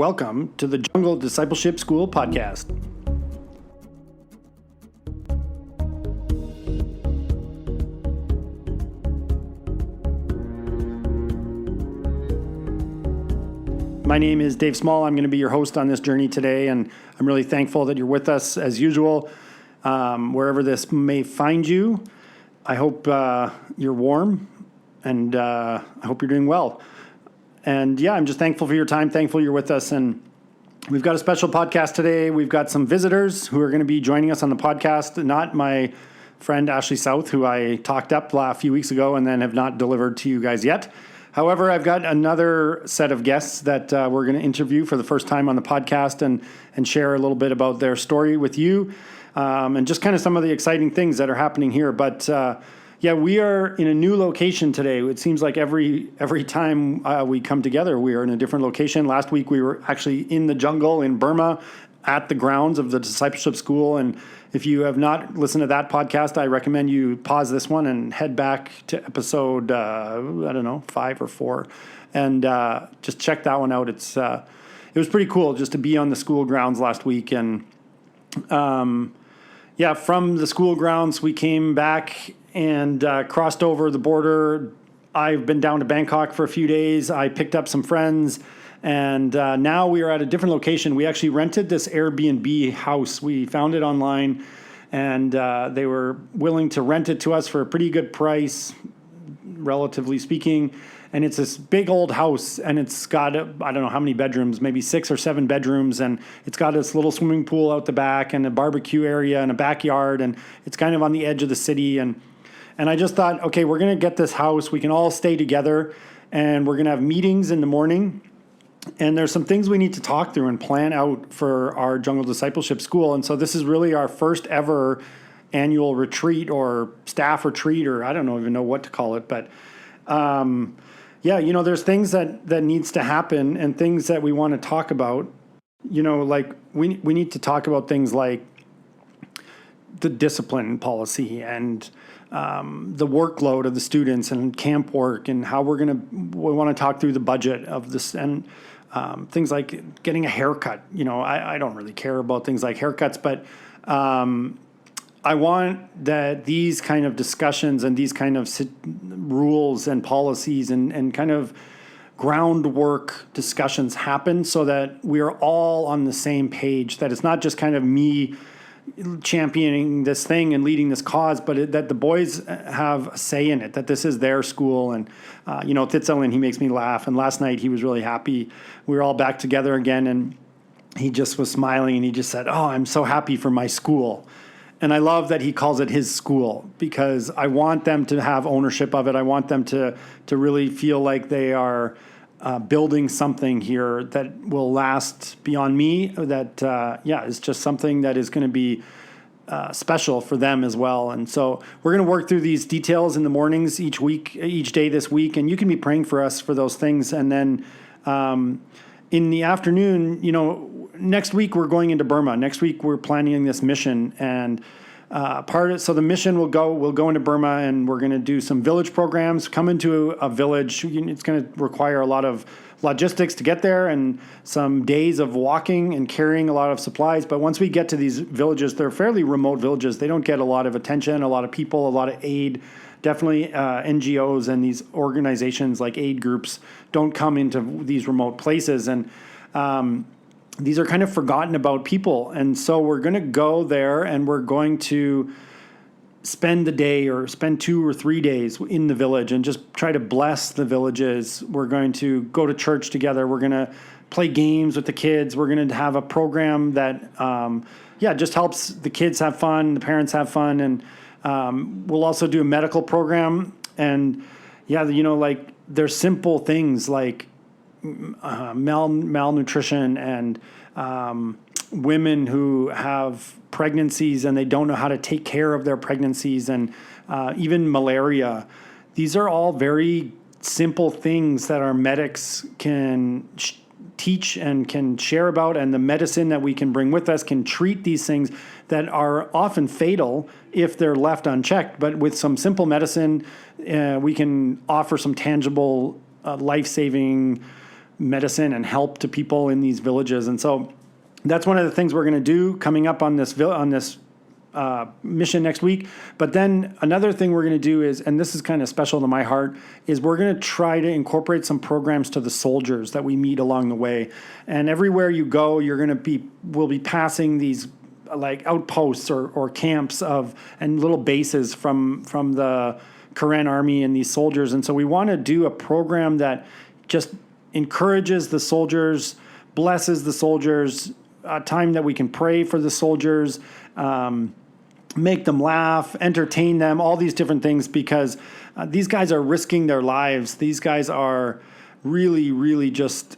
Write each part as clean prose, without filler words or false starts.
Welcome to the Jungle Discipleship School podcast. My name is Dave Small. I'm going to be your host on this journey today, and I'm really thankful that you're with us as usual. Wherever this may find you, I hope you're warm, and I hope you're doing well. And yeah, I'm just thankful for your time, thankful you're with us. And we've got a special podcast today. We've got some visitors who are going to be joining us on the podcast. Not my friend Ashley South, who I talked up a few weeks ago and then have not delivered to you guys yet. However, I've got another set of guests that we're going to interview for the first time on the podcast and share a little bit about their story with you and just kind of some of the exciting things that are happening here. But yeah, we are in a new location today. It seems like every time we come together, we are in a different location. Last week, we were actually in the jungle in Burma at the grounds of the discipleship school. And if you have not listened to that podcast, I recommend you pause this one and head back to episode, 5 or 4, and just check that one out. It was pretty cool just to be on the school grounds last week. And from the school grounds, we came back and crossed over the border. I've been down to Bangkok for a few days. I picked up some friends, and now we are at a different location. We actually rented this Airbnb house. We found it online, and they were willing to rent it to us for a pretty good price, relatively speaking. And it's this big old house, and it's got, I don't know how many bedrooms, maybe 6 or 7 bedrooms. And it's got this little swimming pool out the back and a barbecue area and a backyard. And it's kind of on the edge of the city. And I just thought, okay, we're going to get this house. We can all stay together, and we're going to have meetings in the morning. And there's some things we need to talk through and plan out for our Jungle Discipleship School. And so this is really our first ever annual retreat or staff retreat, or I don't even know what to call it. But there's things that needs to happen and things that we want to talk about. Like we need to talk about things like the discipline policy and the workload of the students and camp work and how we want to talk through the budget of this and things like getting a haircut. I don't really care about things like haircuts, but I want that these kind of discussions and these kind of rules and policies and kind of groundwork discussions happen so that we are all on the same page, that it's not just kind of me championing this thing and leading this cause, but that the boys have a say in it, that this is their school. And, Titzelin, he makes me laugh. And last night he was really happy. We were all back together again, and he just was smiling, and he just said, "Oh, I'm so happy for my school." And I love that he calls it his school, because I want them to have ownership of it. I want them to really feel like they are building something here that will last beyond me, that, is just something that is going to be special for them as well. And so we're going to work through these details in the mornings each day this week, and you can be praying for us for those things. And then in the afternoon, next week we're going into Burma. Next week we're planning this mission, and so the mission we'll go into Burma, and we're going to do some village programs. Come into a village. It's going to require a lot of logistics to get there and some days of walking and carrying a lot of supplies. But once we get to these villages, they're fairly remote villages. They don't get a lot of attention, a lot of people, a lot of aid. Definitely NGOs and these organizations like aid groups don't come into these remote places. And these are kind of forgotten about people. And so we're going to go there, and we're going to spend the day or spend 2 or 3 days in the village and just try to bless the villages. We're going to go to church together. We're going to play games with the kids. We're going to have a program that, just helps the kids have fun, the parents have fun. And we'll also do a medical program. And there's simple things like malnutrition and women who have pregnancies and they don't know how to take care of their pregnancies, and even malaria. These are all very simple things that our medics can teach and can share about, and the medicine that we can bring with us can treat these things that are often fatal if they're left unchecked. But with some simple medicine, we can offer some tangible, life-saving medicine and help to people in these villages. And so that's one of the things we're going to do coming up on this mission next week. But then another thing we're going to do is, and this is kind of special to my heart, is we're going to try to incorporate some programs to the soldiers that we meet along the way. And everywhere you go, we'll be passing these like outposts or camps and little bases from the Karen army and these soldiers. And so we want to do a program that just encourages the soldiers, blesses the soldiers, a time that we can pray for the soldiers, make them laugh, entertain them, all these different things, because these guys are risking their lives. These guys are really, really just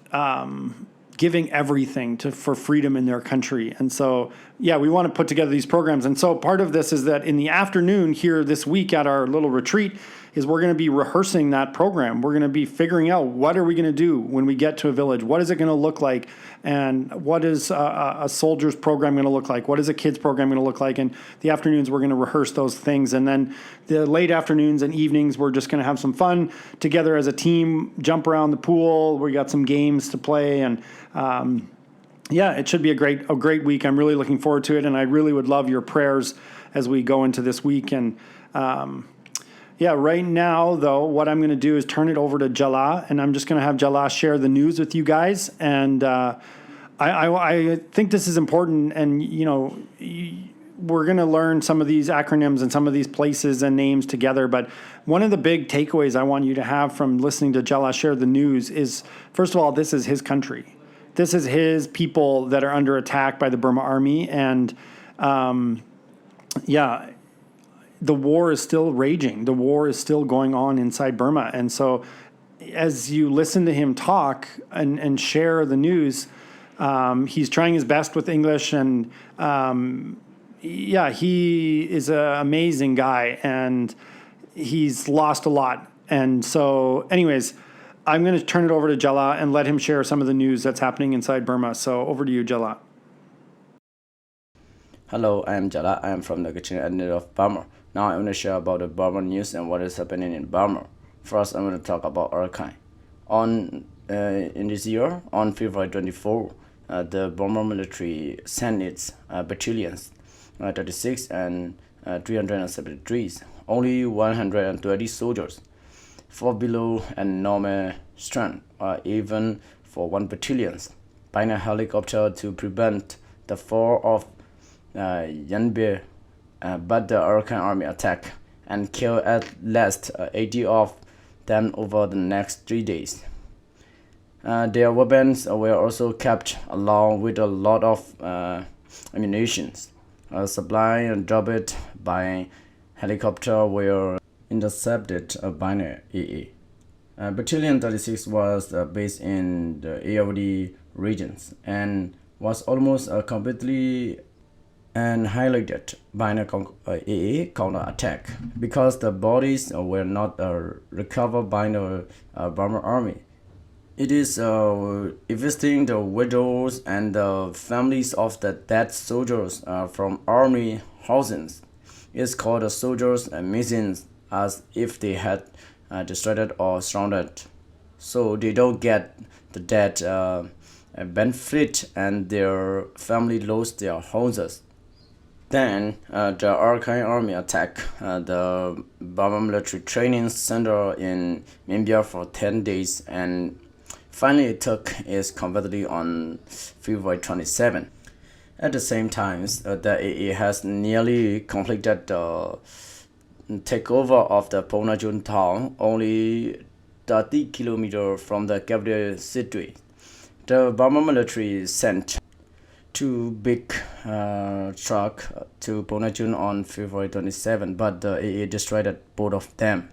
giving everything for freedom in their country. And so, yeah, we want to put together these programs. And so part of this is that in the afternoon here this week at our little retreat is we're going to be rehearsing that program. We're going to be figuring out what are we going to do when we get to a village? What is it going to look like? And what is a soldier's program going to look like? What is a kid's program going to look like? And the afternoons, we're going to rehearse those things. And then the late afternoons and evenings, we're just going to have some fun together as a team, jump around the pool. We got some games to play. And yeah, it should be a great week. I'm really looking forward to it. And I really would love your prayers as we go into this week. And yeah, right now, though, what I'm going to do is turn it over to Jala, and I'm just going to have Jala share the news with you guys. And I think this is important, and, we're going to learn some of these acronyms and some of these places and names together. But one of the big takeaways I want you to have from listening to Jala share the news is, first of all, this is his country. This is his people that are under attack by the Burma army. And, yeah, the war is still raging. The war is still going on inside Burma. And so as you listen to him talk and share the news, he's trying his best with English. And yeah, he is an amazing guy, and he's lost a lot. And so anyways, I'm going to turn it over to Jala and let him share some of the news that's happening inside Burma. So over to you, Jala. Hello, I am Jala. I am from the Kachin ethnic of Burma. Now I'm going to share about the Burma news and what is happening in Burma. First, I'm going to talk about Arakan. In this year, on February 24, the Burma military sent its battalions, 36 and 373, only 120 soldiers, for below and normal strength, even for one battalion, by a helicopter to prevent the fall of Yanbe. But the Arakan army attacked and killed at least 80 of them over the next 3 days. Their weapons were also kept along with a lot of ammunition. Supply dropped by helicopter were intercepted by the AA. Battalion 36 was based in the Ayeyarwady regions and was almost completely annihilated by an AA counterattack because the bodies were not recovered by the Burma army. It is investing the widows and the families of the dead soldiers from army housings. It's called the soldiers' missions, as if they had destroyed or surrounded, so they don't get the dead benefit and their family lost their houses. Then the Arakan army attacked the Burma military training center in Myanmar for 10 days and finally it took its completely on February 27. At the same time, the AA has nearly completed the takeover of the Ponajun town, only 30 kilometers from the capital city. The Burma military sent two big trucks to Ponajun on February 27, but the AA destroyed both of them.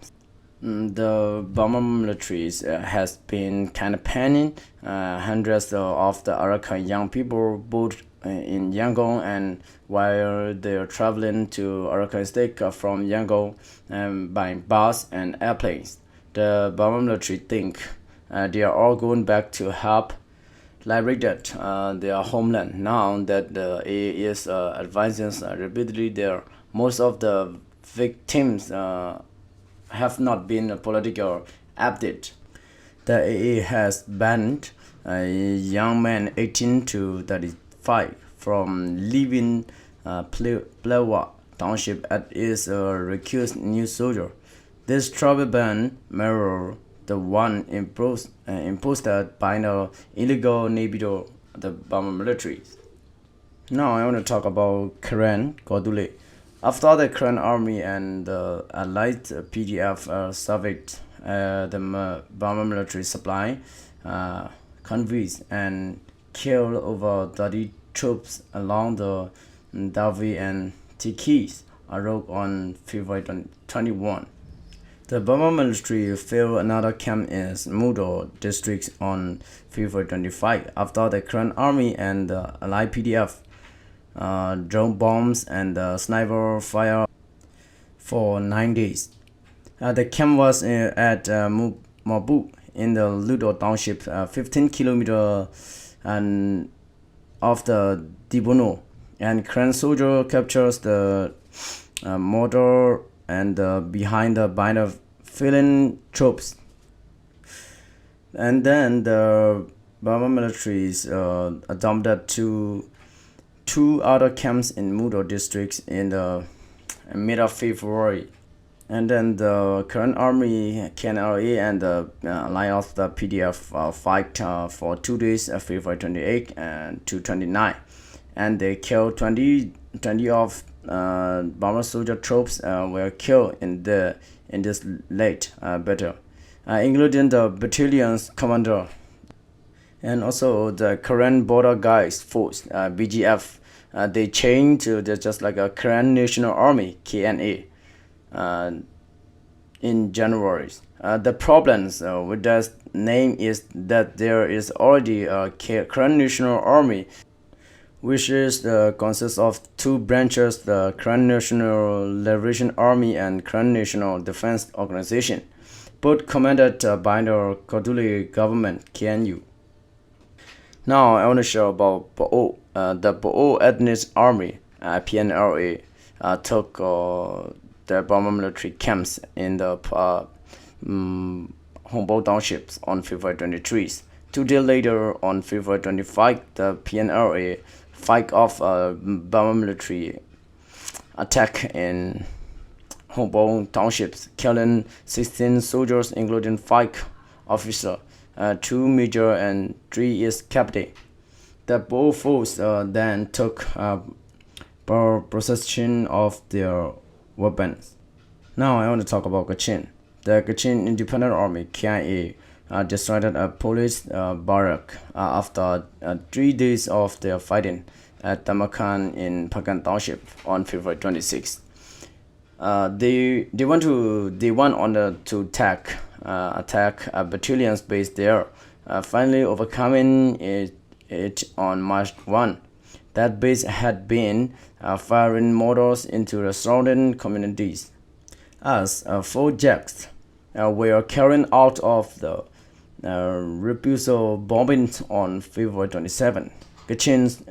The Burma military has been kind of panning hundreds of the Arakan young people both in Yangon and while they're traveling to Arakan State from Yangon by bus and airplanes. The Burma military think they are all going back to help liberated their homeland. Now that the AA is advancing rapidly there, most of the victims have not been political update. The AA has banned young men 18 to 35 from leaving Plewa Township as is a recused new soldier. This travel ban mirrors the one imposed by the illegal Navy of the Burma military. Now I want to talk about Karen Kodule. After the Karen army and the allied PDF surveyed the Burma military supply convoys and killed over 30 troops along the Davi and Tikis road on February 21. The Burma military failed another camp in Mudo district on February 25 after the Karen army and the allied PDF drone bombs and sniper fire for 9 days. The camp was at Mabu in the Ludo Township, 15 kilometers off the Dibono, and Karen soldier captures the motor and behind the binder filling troops. And then the Burma militaries adopted two other camps in Mudo districts in the mid of February. And then the current army, KNLA, and the line of the PDF fight for 2 days, February 28 and 229. And they killed 20 of Burma soldier troops were killed in this late battle, including the battalion's commander and also the Karen Border Guards Force (BGF). They changed to just like a Karen National Army (KNA) in January. The problems with that name is that there is already a Karen National Army, which consists of two branches: the Karen National Liberation Army and Karen National Defense Organization, both commanded by the Kodule government (KNU). Now I want to share about Bo'o. The Bo'o Ethnic Army (PNLA) took the Burma military camps in the Hombo Townships on February 23. 2 days later, on February 25, the PNLA fight off a Burma military attack in Hombo Townships, killing 16 soldiers, including 5 officers, 2 major and 3 is captain. The Bo'o force then took possession of their weapons. Now I want to talk about Kachin. The Kachin Independent Army (KIA) destroyed a police barrack after 3 days of their fighting at Tamakan in Pakan Township on February 26. They went to attack battalions based there, finally overcoming it on March 1. That base had been firing mortars into the surrounding communities. As 4 jets were carrying out of the repulsor bombing on February 27. Kachin's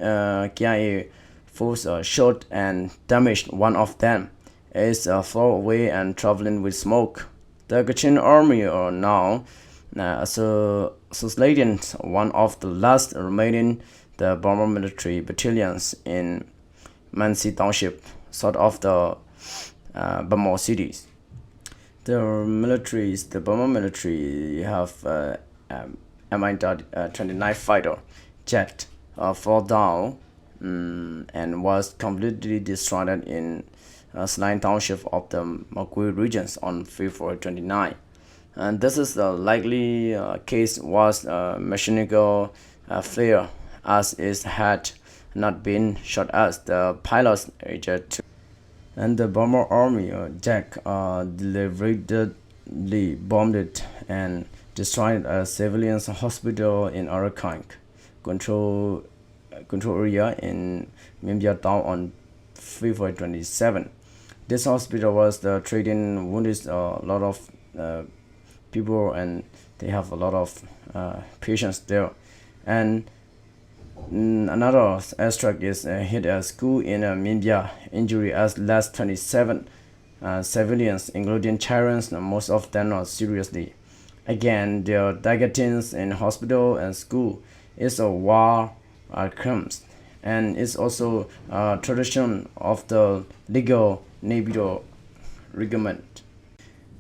KIA force shot and damaged one of them. It's far away and traveling with smoke. The Kachin army are now associating one of the last remaining the Burma military battalions in Mansi Township, south of the Burma cities. The Burma military have Mi-29 fighter jet fall down and was completely destroyed in Slime Township of the Makui regions on February 29. And this is the likely case was machine gun flare, as it had not been shot as the pilot's jet. And the Burma army Jack deliberately bombed it and destroyed a civilian hospital in Arakank control area in Mimbia town on February 27. This hospital was treating wounded a lot of people, and they have a lot of patients there. And another aspect is hit a school in Mimbia. Injury as last 27 civilians, including children. Most of them are seriously. again their targetings in hospital and school. It's a war crimes, and it's also a tradition of the legal neighbor regiment.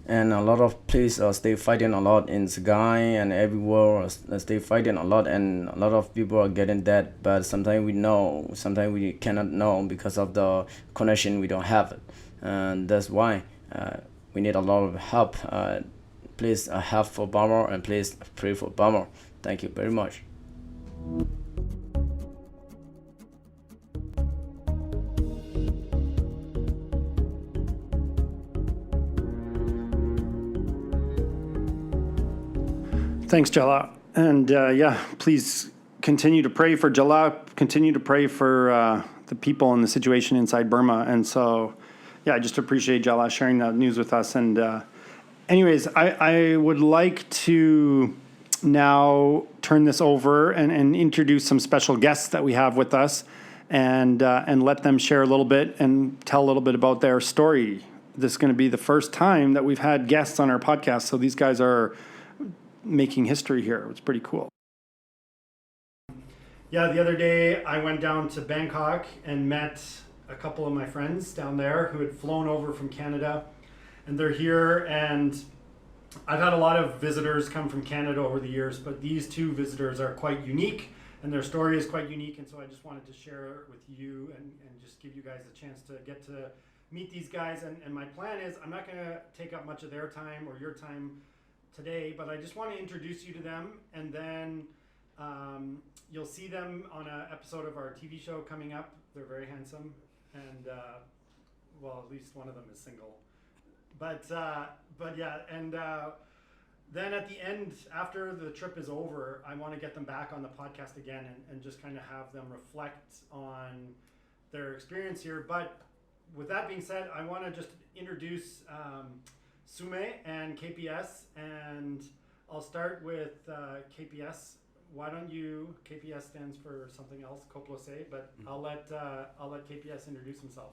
And a lot of places stay fighting a lot in sky and everywhere stay fighting a lot, and a lot of people are getting dead, but sometimes we know, sometimes we cannot know because of the connection we don't have it, and that's why we need a lot of help. Please help for Burma, and please pray for Burma. Thank you very much. Thanks, Jala. And please continue to pray for Jala, continue to pray for the people and the situation inside Burma. And so, I just appreciate Jala sharing that news with us. And anyways, I would like to now turn this over and introduce some special guests that we have with us, and let them share a little bit and tell a little bit about their story. This is going to be the first time that we've had guests on our podcast, so these guys are making history here. It's pretty cool. Yeah, the other day I went down to Bangkok and met a couple of my friends down there who had flown over from Canada, and they're here. And I've had a lot of visitors come from Canada over the years, but these two visitors are quite unique, and their story is quite unique. And so I just wanted to share with you and just give you guys a chance to get to meet these guys. And my plan is I'm not going to take up much of their time or your time today, but I just want to introduce you to them, and then you'll see them on an episode of our TV show coming up. They're very handsome, and at least one of them is single. But then at the end, after the trip is over, I want to get them back on the podcast again and just kind of have them reflect on their experience here. But with that being said, I want to just introduce Sume and KPS, and I'll start with KPS. Why don't you? KPS stands for something else, Koplose, but I'll let KPS introduce himself.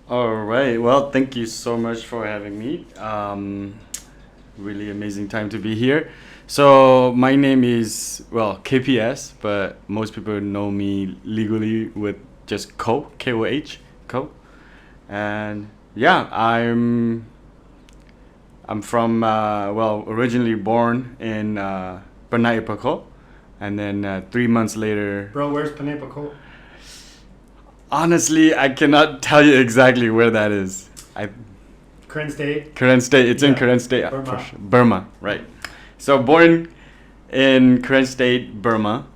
All right. Well, thank you so much for having me. Really amazing time to be here. So my name is KPS, but most people know me legally with just Ko, K-O-H, Ko, and yeah, I'm from originally born in Panay Paco, and then 3 months later. Bro, where's Panay Paco? Honestly, I cannot tell you exactly where that is. Karen State. Karen State. It's in Karen State. Burma. Burma, right? So born in Karen State, Burma,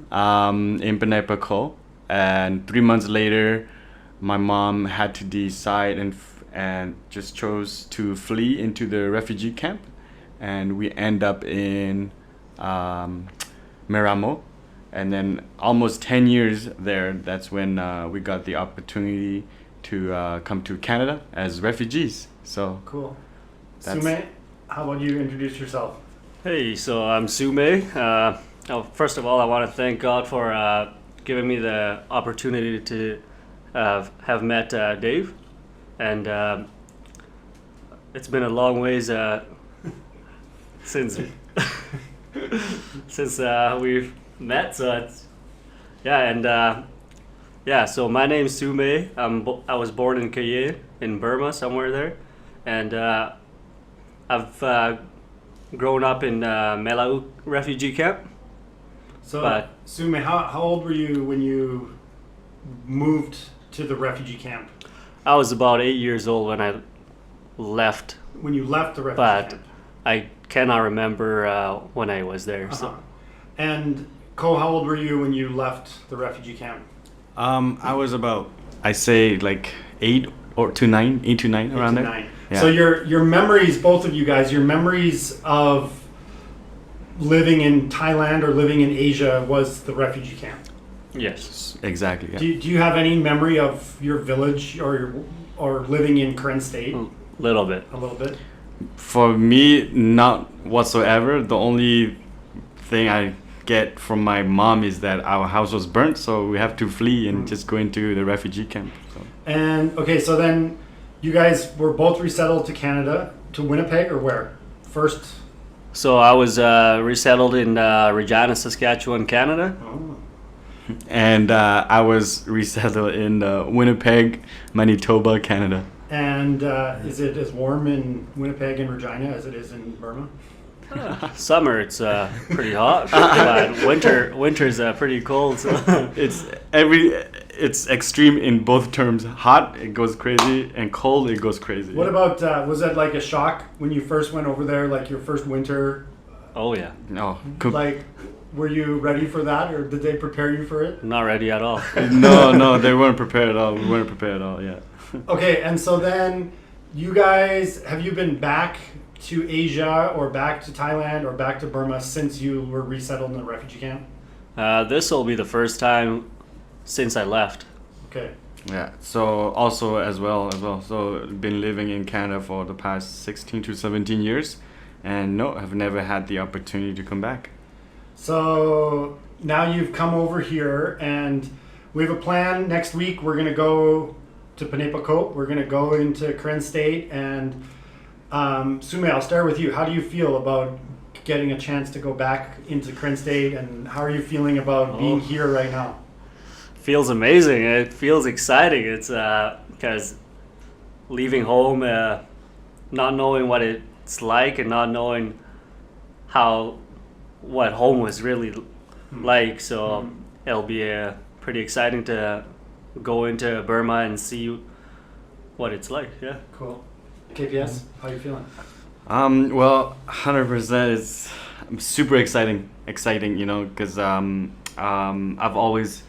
in Panay Paco, and 3 months later, my mom had to decide and just chose to flee into the refugee camp, and we end up in Meramo, and then almost 10 years there. That's when we got the opportunity to come to Canada as refugees. So cool. Sume, how about you introduce yourself? Hey, so I'm Sume. First of all, I want to thank God for giving me the opportunity to have met Dave, and it's been a long ways since we've met. So So my name's Sume. I was born in Cayenne in Burma, somewhere there, and I've grown up in Melau refugee camp. So, Sume, how old were you when you moved to the refugee camp? I was about 8 years old when I left. When you left the refugee camp? I cannot remember when I was there. Uh-huh. So. And Ko, how old were you when you left the refugee camp? I was about, I say like 8 to 9 around there. 9. Yeah. So your memories, both of you guys, your memories of living in Thailand or living in Asia was the refugee camp. Yes. Exactly. Yeah. Do you have any memory of your village or living in Karen State? A little bit. A little bit. For me, not whatsoever. The only thing I get from my mom is that our house was burnt, so we have to flee and just go into the refugee camp. So. And okay, so then you guys were both resettled to Canada, to Winnipeg, or where? First So I was resettled in Regina, Saskatchewan, Canada. And I was resettled in Winnipeg, Manitoba, Canada. And is it as warm in Winnipeg and Regina as it is in Burma? Summer, it's pretty hot, but winter's pretty cold. So. It's extreme in both terms. Hot, it goes crazy, and cold, it goes crazy. What about, was that like a shock when you first went over there, like your first winter? Oh yeah, No, Like, were you ready for that, or did they prepare you for it? not ready at all. no, they weren't prepared at all. We weren't prepared at all. Yeah. Okay, and so then you guys, have you been back to Asia or back to Thailand or back to Burma since you were resettled in the refugee camp? This will be the first time since I left. Okay. Yeah. So also as well. So been living in Canada for the past 16 to 17 years, and no, I've never had the opportunity to come back. So now you've come over here, and we have a plan. Next week we're gonna go to Panipakot. We're gonna go into Karen State, and Sume, I'll start with you. How do you feel about getting a chance to go back into Karen State, and how are you feeling about being here right now? Feels amazing. It feels exciting. It's because leaving home, not knowing what it's like, and not knowing what home was really like. So it'll be pretty exciting to go into Burma and see what it's like. Yeah. Cool. KPS, how you feeling? Well, 100%. It's super exciting. You know, because I've always,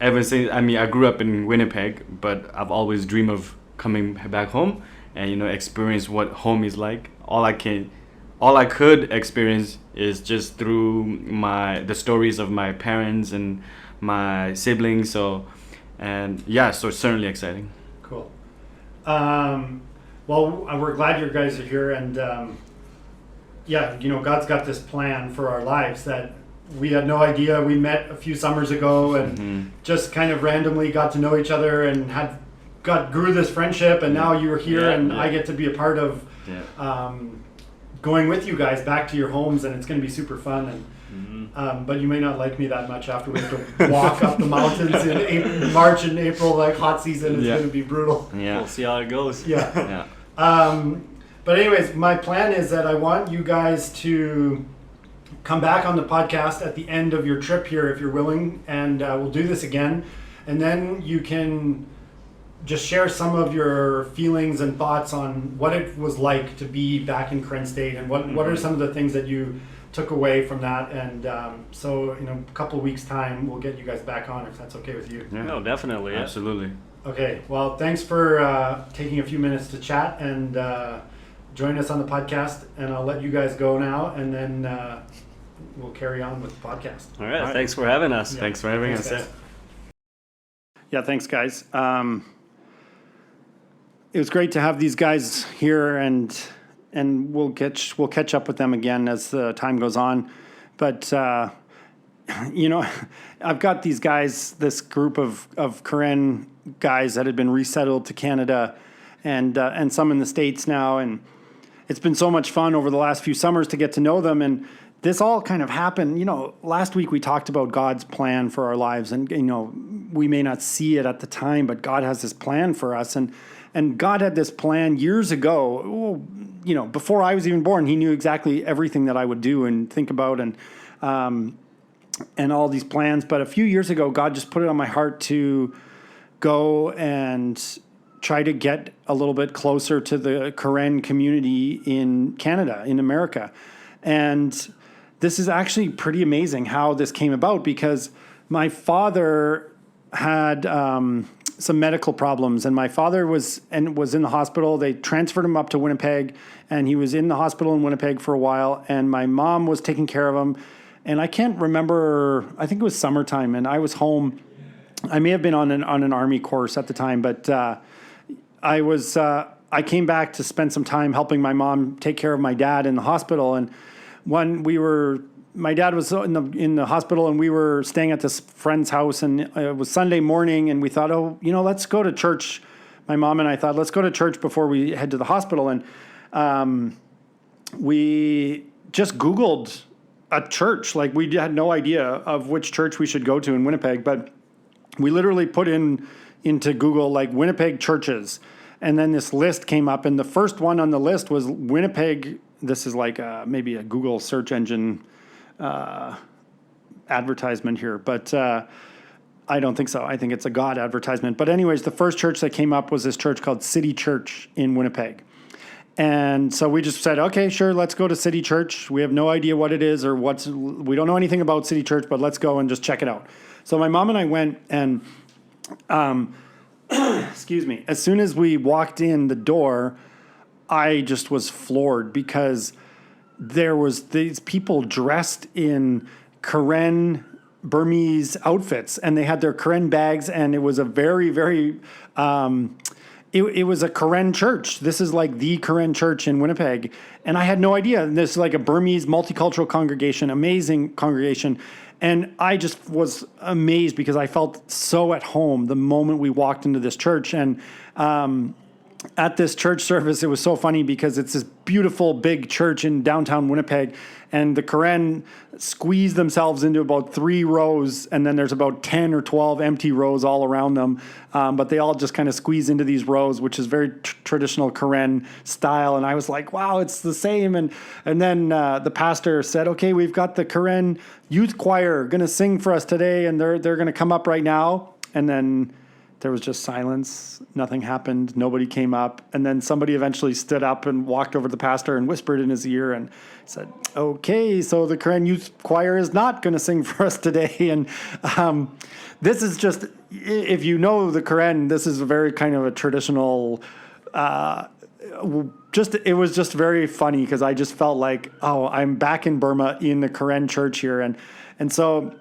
ever since, I grew up in Winnipeg, but I've always dreamed of coming back home and, you know, experience what home is like. All I could experience is just through the stories of my parents and my siblings. So certainly exciting. Cool. Well, we're glad you guys are here, and God's got this plan for our lives that we had no idea. We met a few summers ago and just kind of randomly got to know each other and grew this friendship, and now you're here, and I get to be a part of going with you guys back to your homes, and it's going to be super fun. And but you may not like me that much after we have to walk up the mountains in March and April, like hot season. It's going to be brutal. Yeah. We'll see how it goes. Yeah. But anyways, my plan is that I want you guys to come back on the podcast at the end of your trip here, if you're willing, and we'll do this again. And then you can just share some of your feelings and thoughts on what it was like to be back in Karen State, and what are some of the things that you took away from that. And so in a couple of weeks' time, we'll get you guys back on, if that's okay with you. Yeah. No, definitely. Yeah. Absolutely. Okay, well, thanks for taking a few minutes to chat and join us on the podcast. And I'll let you guys go now, and then we'll carry on with the podcast. All right. Thanks for having us. Yeah. Thanks for having us. guys. Yeah, thanks, guys. It was great to have these guys here, and we'll catch up with them again as the time goes on. But I've got these guys, this group of Karen guys that had been resettled to Canada, and some in the States now, and it's been so much fun over the last few summers to get to know them. And this all kind of happened. Last week we talked about God's plan for our lives, and we may not see it at the time, but God has this plan for us, and God had this plan years ago. Before I was even born, He knew exactly everything that I would do and think about, and all these plans. But a few years ago, God just put it on my heart to go and try to get a little bit closer to the Karen community in Canada, in America. And this is actually pretty amazing how this came about, because my father had some medical problems, and my father was in the hospital. They transferred him up to Winnipeg, and he was in the hospital in Winnipeg for a while, and my mom was taking care of him. And I can't remember, I think it was summertime, and I was home. I may have been on an army course at the time, but I came back to spend some time helping my mom take care of my dad in the hospital. And my dad was in the hospital, and we were staying at this friend's house, and it was Sunday morning, and we thought, let's go to church. My mom and I thought, let's go to church before we head to the hospital. And we just Googled a church. Like, we had no idea of which church we should go to in Winnipeg, but we literally put into Google like Winnipeg churches, and then this list came up, and the first one on the list was Winnipeg. This is like maybe a Google search engine advertisement here, but I don't think so. I think it's a God advertisement. But anyways, the first church that came up was this church called City Church in Winnipeg. And so we just said, okay, sure, let's go to City Church. We have no idea what it is or we don't know anything about City Church, but let's go and just check it out. So my mom and I went, and excuse me, as soon as we walked in the door, I just was floored because there was these people dressed in Karen Burmese outfits, and they had their Karen bags, and it was a very, very, it was a Karen church. This is like the Karen church in Winnipeg, and I had no idea. This is like a Burmese multicultural congregation, amazing congregation, and I just was amazed because I felt so at home the moment we walked into this church. And at this church service, it was so funny because it's this beautiful big church in downtown Winnipeg, and the Karen squeeze themselves into about 3 rows, and then there's about 10 or 12 empty rows all around them. But they all just kind of squeeze into these rows, which is very traditional Karen style. And I was like, wow, it's the same. And then the pastor said, okay, we've got the Karen youth choir going to sing for us today, and they're going to come up right now. And then there was just silence. Nothing happened. Nobody came up. And then somebody eventually stood up and walked over to the pastor and whispered in his ear and said, okay, so the Karen Youth Choir is not going to sing for us today. And this is just, if you know the Karen, this is a very kind of a traditional, it was just very funny because I just felt like, oh, I'm back in Burma in the Karen church here. And so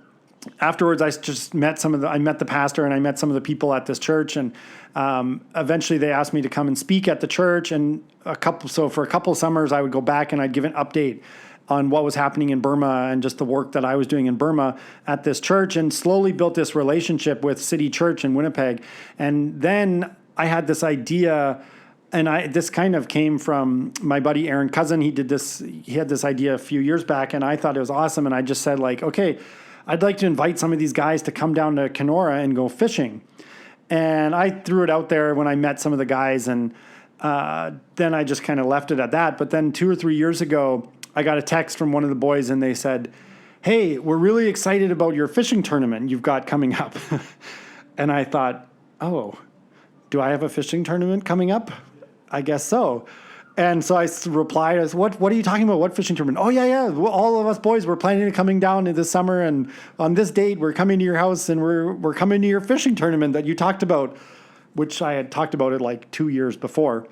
afterwards, I just met I met the pastor and I met some of the people at this church, and eventually they asked me to come and speak at the church. And for a couple of summers, I would go back and I'd give an update on what was happening in Burma and just the work that I was doing in Burma at this church, and slowly built this relationship with City Church in Winnipeg. And then I had this idea, and this kind of came from my buddy Aaron Cousin. He had this idea a few years back, and I thought it was awesome. And I just said, like, okay, I'd like to invite some of these guys to come down to Kenora and go fishing. And I threw it out there when I met some of the guys, and then I just kind of left it at that. But then 2 or 3 years ago, I got a text from one of the boys, and they said, hey, we're really excited about your fishing tournament you've got coming up. And I thought, oh, do I have a fishing tournament coming up? I guess so. And so I replied, I said, what are you talking about? What fishing tournament? Oh, yeah. Well, all of us boys, we're planning on coming down in this summer, and on this date, we're coming to your house, and we're coming to your fishing tournament that you talked about, which I had talked about it like 2 years before.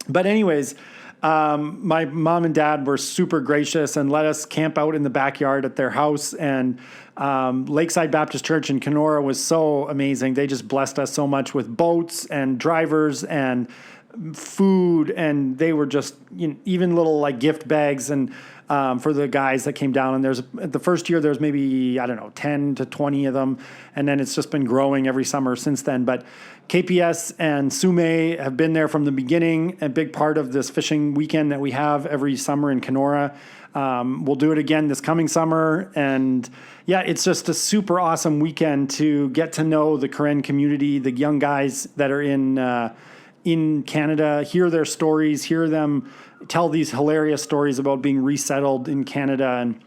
But anyways, my mom and dad were super gracious and let us camp out in the backyard at their house. And Lakeside Baptist Church in Kenora was so amazing. They just blessed us so much with boats and drivers and food, and they were just, even little like gift bags and for the guys that came down. And the first year there's maybe, I don't know, 10 to 20 of them, and then it's just been growing every summer since then. But KPS and Sume have been there from the beginning, a big part of this fishing weekend that we have every summer in Kenora. We'll do it again this coming summer, and yeah, it's just a super awesome weekend to get to know the Karen community, the young guys that are in Canada, hear their stories, hear them tell these hilarious stories about being resettled in Canada. And,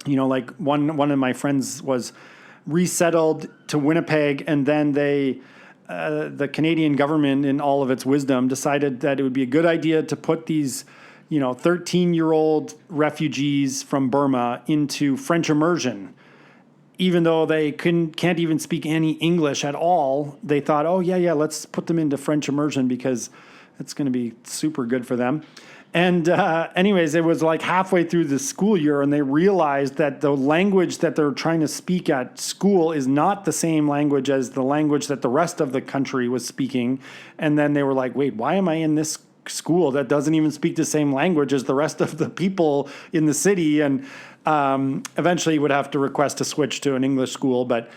like one of my friends was resettled to Winnipeg, and then the Canadian government, in all of its wisdom, decided that it would be a good idea to put these, 13-year-old refugees from Burma into French immersion. Even though they can't even speak any English at all, they thought, oh, yeah, let's put them into French immersion because it's going to be super good for them. And anyways, it was like halfway through the school year, and they realized that the language that they're trying to speak at school is not the same language as the language that the rest of the country was speaking. And then they were like, wait, why am I in this school that doesn't even speak the same language as the rest of the people in the city? And eventually would have to request to switch to an English school, but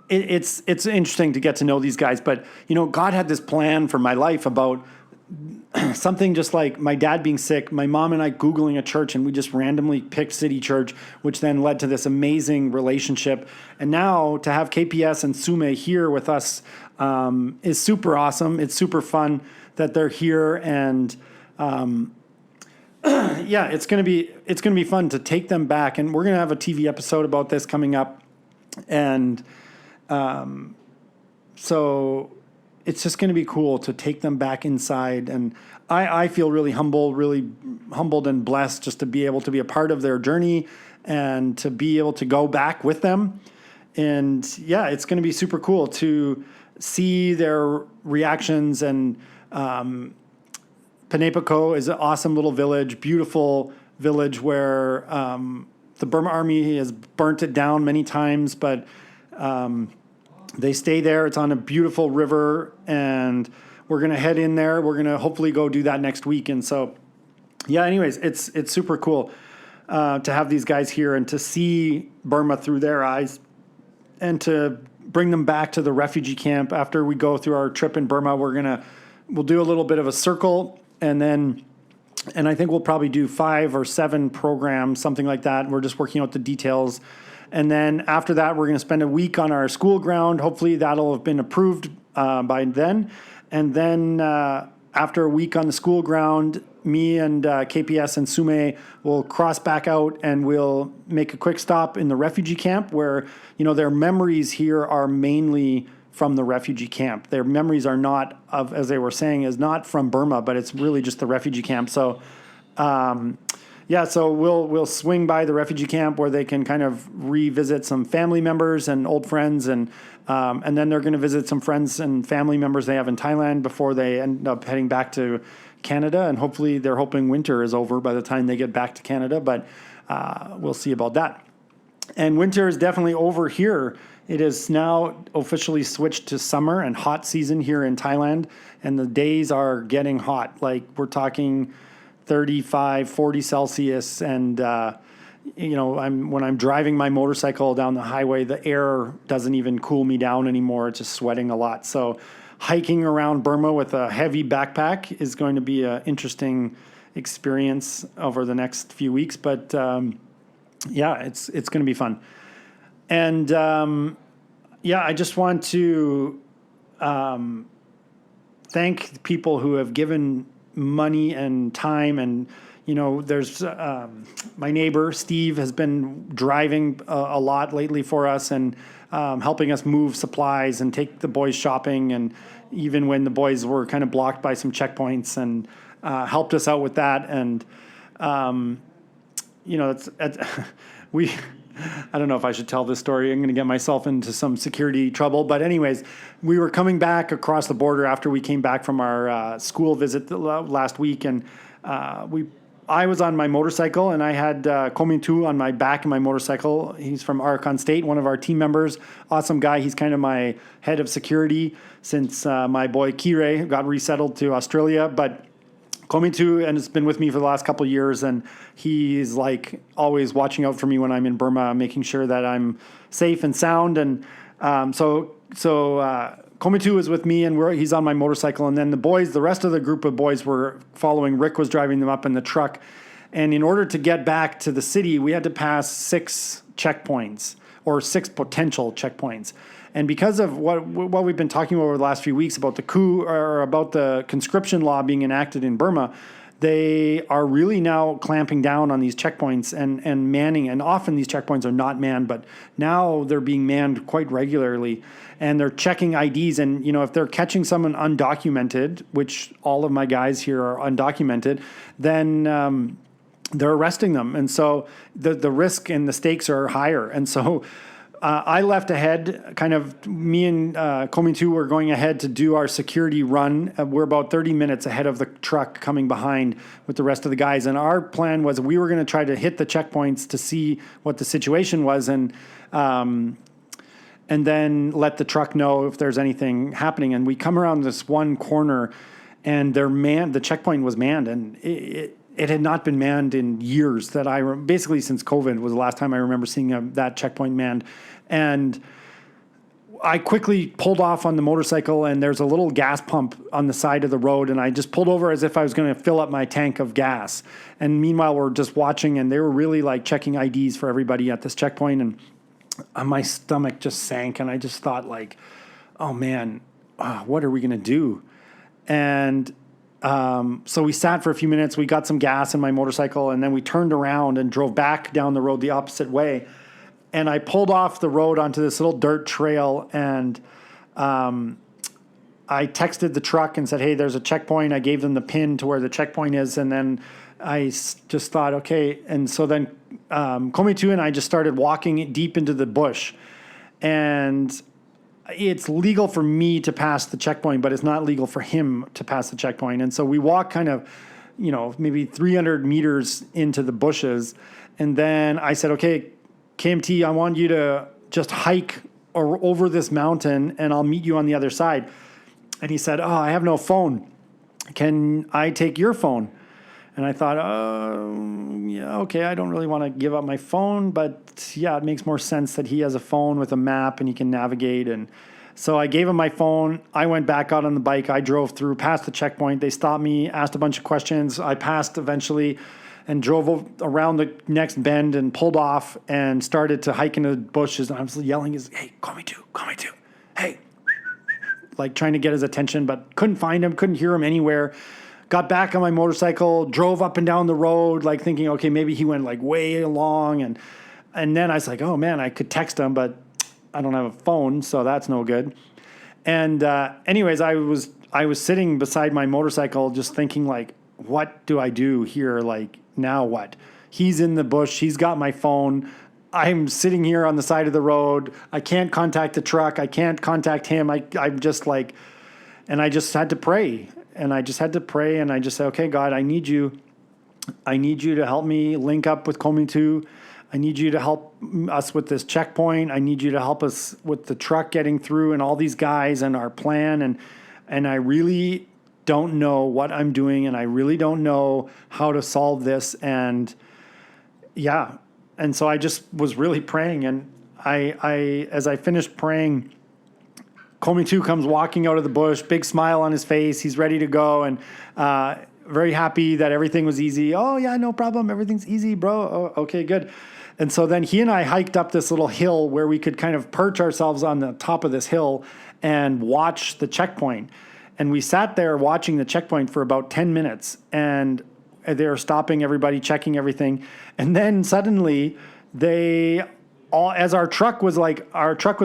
it's interesting to get to know these guys. But God had this plan for my life about something just like my dad being sick, my mom and I Googling a church, and we just randomly picked City Church, which then led to this amazing relationship. And now to have KPS and Sume here with us is super awesome. It's super fun that they're here, and yeah, it's gonna be fun to take them back. And we're gonna have a TV episode about this coming up, and so it's just going to be cool to take them back inside. And I feel really humbled and blessed just to be able to be a part of their journey and to be able to go back with them. And yeah, it's going to be super cool to see their reactions. And Panepaco is an awesome little village, beautiful village where the Burma Army has burnt it down many times, but they stay there. It's on a beautiful river, and we're going to head in there. We're going to hopefully go do that next week. And so, yeah, anyways, it's super cool to have these guys here and to see Burma through their eyes and to bring them back to the refugee camp. After we go through our trip in Burma, we'll do a little bit of a circle, and I think we'll probably do 5 or 7 programs, something like that. We're just working out the details. And then after that, we're going to spend a week on our school ground. Hopefully that'll have been approved by then. And then after a week on the school ground, me and KPS and Sume will cross back out, and we'll make a quick stop in the refugee camp where, their memories here are mainly from the refugee camp. Their memories are not of, as they were saying, is not from Burma, but it's really just the refugee camp. So, so we'll swing by the refugee camp where they can kind of revisit some family members and old friends, and then they're going to visit some friends and family members they have in Thailand before they end up heading back to Canada. And hopefully they're hoping winter is over by the time they get back to Canada, but we'll see about that. And winter is definitely over here. It is now officially switched to summer and hot season here in Thailand, and the days are getting hot. Like we're talking 35, 40 Celsius. And, when I'm driving my motorcycle down the highway, the air doesn't even cool me down anymore. It's just sweating a lot. So hiking around Burma with a heavy backpack is going to be an interesting experience over the next few weeks. But, it's going to be fun. And, I just want to thank people who have given money and time. And there's my neighbor Steve has been driving a lot lately for us, and helping us move supplies and take the boys shopping, and even when the boys were kind of blocked by some checkpoints, and helped us out with that. And I don't know if I should tell this story. I'm going to get myself into some security trouble. But anyways, we were coming back across the border after we came back from our school visit last week. And I was on my motorcycle, and I had Komintu on my back of my motorcycle. He's from Arakan State, one of our team members. Awesome guy. He's kind of my head of security since my boy Kire got resettled to Australia. But Komintu, and it's been with me for the last couple of years, and he's like always watching out for me when I'm in Burma, making sure that I'm safe and sound. And so Komintu is with me, and he's on my motorcycle. And then the rest of the group of boys were following. Rick was driving them up in the truck. And in order to get back to the city, we had to pass 6 checkpoints, or 6 potential checkpoints. And because of what we've been talking about over the last few weeks about the coup, or about the conscription law being enacted in Burma, they are really now clamping down on these checkpoints and manning. And often these checkpoints are not manned, but now they're being manned quite regularly. And they're checking IDs. And, if they're catching someone undocumented, which all of my guys here are undocumented, then they're arresting them. And so the risk and the stakes are higher. And so I left ahead, kind of me and Komintu were going ahead to do our security run. We're about 30 minutes ahead of the truck coming behind with the rest of the guys. And our plan was we were going to try to hit the checkpoints to see what the situation was, and then let the truck know if there's anything happening. And we come around this one corner, and the checkpoint was manned, and it had not been manned in years. Basically since COVID was the last time I remember seeing that checkpoint manned. And I quickly pulled off on the motorcycle, and there's a little gas pump on the side of the road, and I just pulled over as if I was going to fill up my tank of gas. And meanwhile, we're just watching, and they were really like checking IDs for everybody at this checkpoint, and my stomach just sank, and I just thought like, oh man, what are we going to do? And so we sat for a few minutes, we got some gas in my motorcycle, and then we turned around and drove back down the road the opposite way. And I pulled off the road onto this little dirt trail, and I texted the truck and said, hey, there's a checkpoint. I gave them the pin to where the checkpoint is. And then I just thought, okay. And so then Komitu and I just started walking deep into the bush. And it's legal for me to pass the checkpoint, but it's not legal for him to pass the checkpoint. And so we walk kind of, maybe 300 meters into the bushes. And then I said, okay, KMT, I want you to just hike over this mountain, and I'll meet you on the other side. And he said, I have no phone. Can I take your phone? And I thought, yeah, okay, I don't really want to give up my phone, but yeah, it makes more sense that he has a phone with a map and he can navigate. And so I gave him my phone. I went back out on the bike. I drove through, past the checkpoint. They stopped me, asked a bunch of questions. I passed eventually, and drove around the next bend and pulled off and started to hike into the bushes. And I was yelling, hey, call me too, hey. Like trying to get his attention, but couldn't find him, couldn't hear him anywhere. Got back on my motorcycle, drove up and down the road, like thinking, okay, maybe he went like way along. And then I was like, oh man, I could text him, but I don't have a phone, so that's no good. And anyways, I was sitting beside my motorcycle just thinking like, what do I do here? Like, now what? He's in the bush. He's got my phone. I'm sitting here on the side of the road. I can't contact the truck. I can't contact him. I'm just like, and I just had to pray. And I just said, okay, God, I need you. I need you to help me link up with Komitu. I need you to help us with this checkpoint. I need you to help us with the truck getting through and all these guys and our plan. And I really don't know what I'm doing, and I really don't know how to solve this. And yeah, and so I just was really praying, and I as I finished praying, Komitu comes walking out of the bush, big smile on his face. He's ready to go, and very happy that everything was easy. Oh yeah, no problem. Everything's easy, bro. Oh, okay, good. And so then he and I hiked up this little hill where we could kind of perch ourselves on the top of this hill and watch the checkpoint. And we sat there watching the checkpoint for about 10 minutes, and they were stopping everybody, checking everything. And then suddenly as our truck was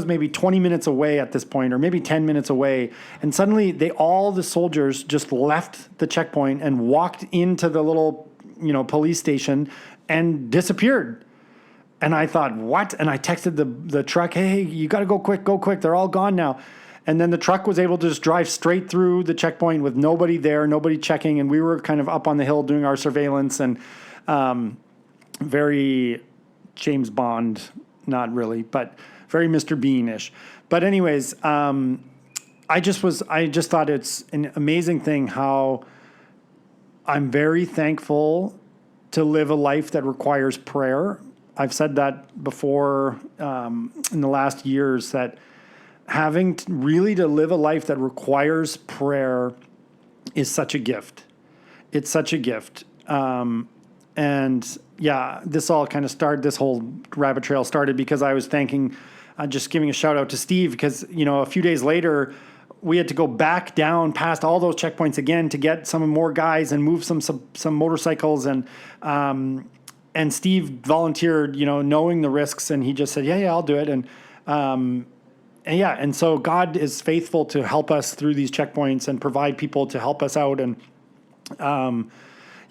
maybe 20 minutes away at this point, or maybe 10 minutes away. And suddenly all the soldiers just left the checkpoint and walked into the little, police station and disappeared. And I thought, what? And I texted the truck, hey, you got to go quick. They're all gone now. And then the truck was able to just drive straight through the checkpoint with nobody there, nobody checking. And we were kind of up on the hill doing our surveillance, and very James Bond, not really, but very Mr. Bean-ish. But anyways, I just thought it's an amazing thing how I'm very thankful to live a life that requires prayer. I've said that before in the last years, that having to live a life that requires prayer is such a gift. It's such a gift. And yeah, this all kind of started, this whole rabbit trail started because I was thanking, just giving a shout out to Steve, because, a few days later, we had to go back down past all those checkpoints again to get some more guys and move some motorcycles. And Steve volunteered, knowing the risks, and he just said, yeah, I'll do it. And so God is faithful to help us through these checkpoints and provide people to help us out. And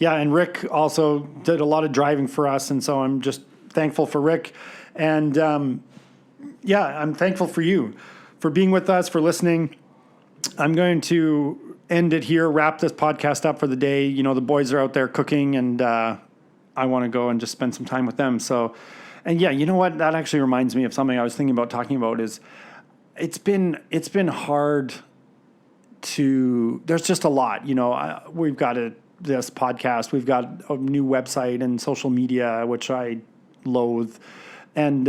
and Rick also did a lot of driving for us, and so I'm just thankful for Rick. And I'm thankful for you, for being with us, for listening. I'm going to end it here, wrap this podcast up for the day. The boys are out there cooking, and I want to go and just spend some time with them. So, and yeah, you know what? That actually reminds me of something I was thinking about talking about. Is it's been hard to. There's just a lot. We've got this podcast. We've got a new website and social media, which I loathe, and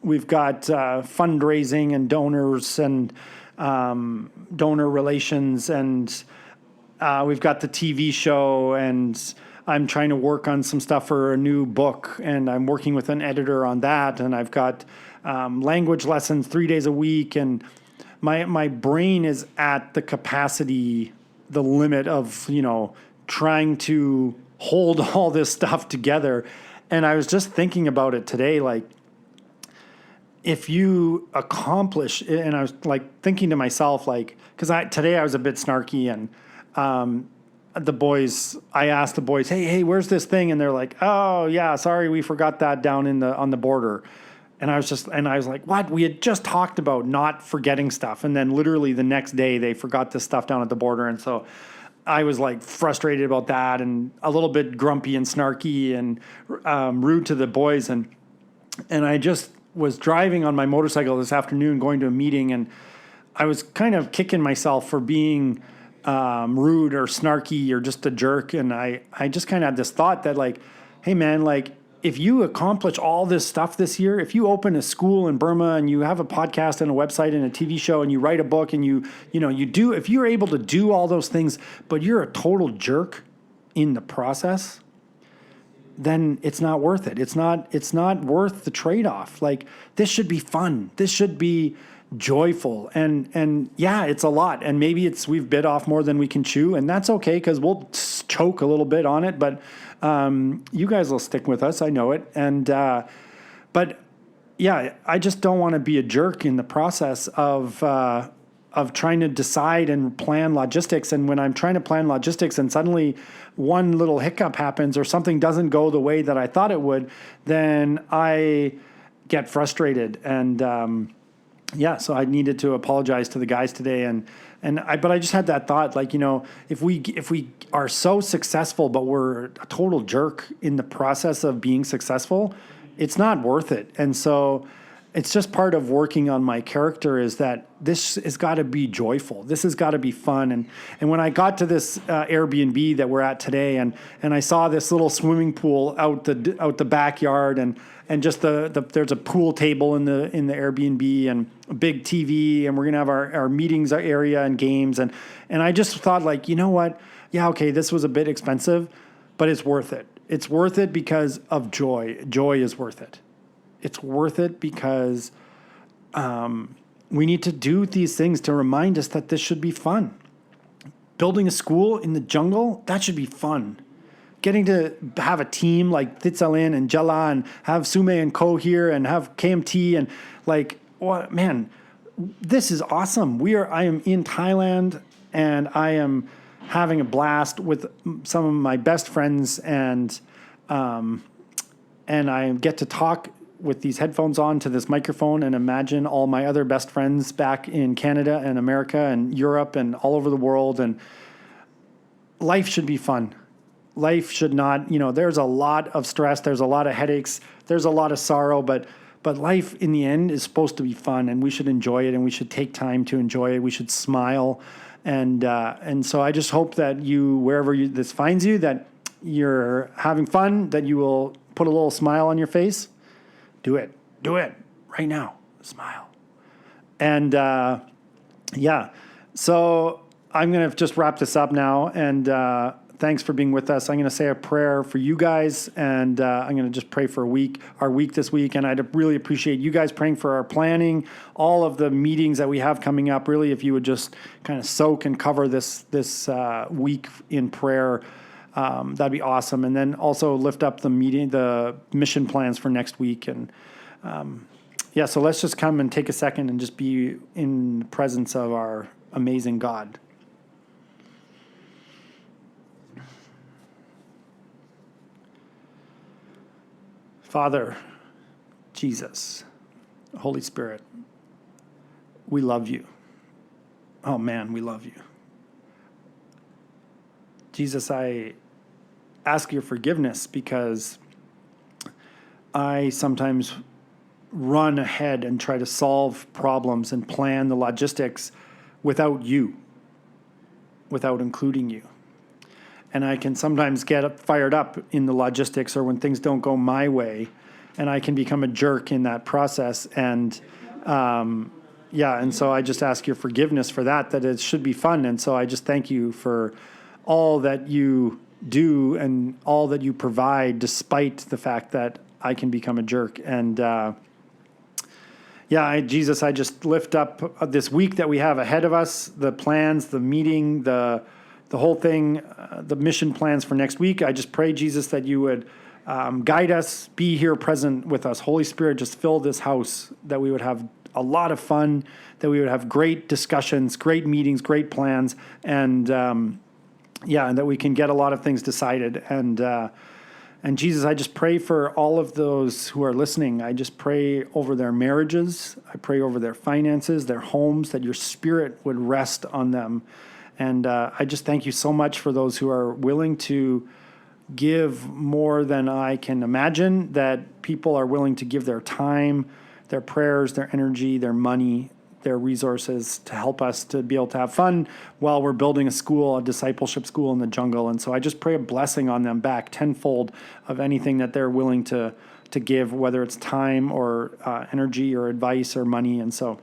we've got fundraising and donors and donor relations, and we've got the TV show, and I'm trying to work on some stuff for a new book, and I'm working with an editor on that, and I've got language lessons 3 days a week, and my brain is at the capacity, the limit of, trying to hold all this stuff together. And I was just thinking about it today, like, if you accomplish, and I was like thinking to myself, like, because today I was a bit snarky, and I asked the boys, hey, where's this thing? And they're like, oh yeah, sorry, we forgot that down on the border. And I was like, what? We had just talked about not forgetting stuff, and then literally the next day they forgot this stuff down at the border, and so I was like frustrated about that, and a little bit grumpy and snarky and rude to the boys, and I just was driving on my motorcycle this afternoon going to a meeting, and I was kind of kicking myself for being rude or snarky or just a jerk. And I just kind of had this thought that, like, hey man, like, if you accomplish all this stuff this year, if you open a school in Burma and you have a podcast and a website and a TV show and you write a book and if you're able to do all those things, but you're a total jerk in the process, then it's not worth it. It's not worth the trade-off. Like, this should be fun. This should be joyful. And yeah, it's a lot. And maybe we've bit off more than we can chew, and that's okay, because we'll choke a little bit on it, but you guys will stick with us. I know it. And, but yeah, I just don't want to be a jerk in the process of trying to decide and plan logistics. And when I'm trying to plan logistics and suddenly one little hiccup happens or something doesn't go the way that I thought it would, then I get frustrated. And, yeah, so I needed to apologize to the guys today, but I just had that thought, like, if we are so successful, but we're a total jerk in the process of being successful, it's not worth it. And so it's just part of working on my character, is that this has got to be joyful. This has got to be fun. And when I got to this Airbnb that we're at today, and I saw this little swimming pool out the backyard, and just there's a pool table in the Airbnb and a big TV, and we're gonna have our meetings area and games, and I just thought, like, you know what? Yeah, okay, this was a bit expensive, but it's worth it. It's worth it because of joy. Joy is worth it. It's worth it because we need to do these things to remind us that this should be fun. Building a school in the jungle, that should be fun. Getting to have a team like Thitsalin and Jala, and have Sume and Ko here, and have KMT, and like, what, man, this is awesome. I am in Thailand, and I am having a blast with some of my best friends, and I get to talk with these headphones on to this microphone and imagine all my other best friends back in Canada and America and Europe and all over the world. And life should be fun. Life should not, there's a lot of stress, there's a lot of headaches, there's a lot of sorrow, but life in the end is supposed to be fun, and we should enjoy it, and we should take time to enjoy it. We should smile. And so I just hope that wherever this finds you, that you're having fun, that you will put a little smile on your face. Do it right now. Smile. And yeah, so I'm going to just wrap this up now. And thanks for being with us. I'm going to say a prayer for you guys, and I'm going to just pray for our week this week. And I'd really appreciate you guys praying for our planning, all of the meetings that we have coming up. Really, if you would just kind of soak and cover this week in prayer, that'd be awesome. And then also lift up the mission plans for next week. And yeah, so let's just come and take a second and just be in the presence of our amazing God. Father, Jesus, Holy Spirit, we love you. Oh man, we love you. Jesus, I ask your forgiveness because I sometimes run ahead and try to solve problems and plan the logistics without you, without including you. And I can sometimes get fired up in the logistics, or when things don't go my way, and I can become a jerk in that process. And and so I just ask your forgiveness for that it should be fun. And so I just thank you for all that you do and all that you provide, despite the fact that I can become a jerk. And Jesus, I just lift up this week that we have ahead of us, the plans, the meeting, the whole thing, the mission plans for next week. I just pray, Jesus, that you would guide us, be here present with us. Holy Spirit, just fill this house, that we would have a lot of fun, that we would have great discussions, great meetings, great plans, and and that we can get a lot of things decided. And Jesus, I just pray for all of those who are listening. I just pray over their marriages. I pray over their finances, their homes, that your Spirit would rest on them. And I just thank you so much for those who are willing to give more than I can imagine, that people are willing to give their time, their prayers, their energy, their money, their resources to help us to be able to have fun while we're building a school, a discipleship school in the jungle. And so I just pray a blessing on them back tenfold of anything that they're willing to give, whether it's time or energy or advice or money. And so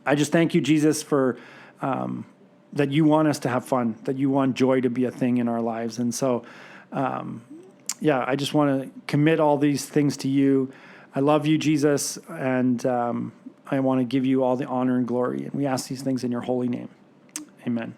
I just thank you, Jesus, for that you want us to have fun, that you want joy to be a thing in our lives. And so, I just want to commit all these things to you. I love you, Jesus, and I want to give you all the honor and glory. And we ask these things in your holy name. Amen.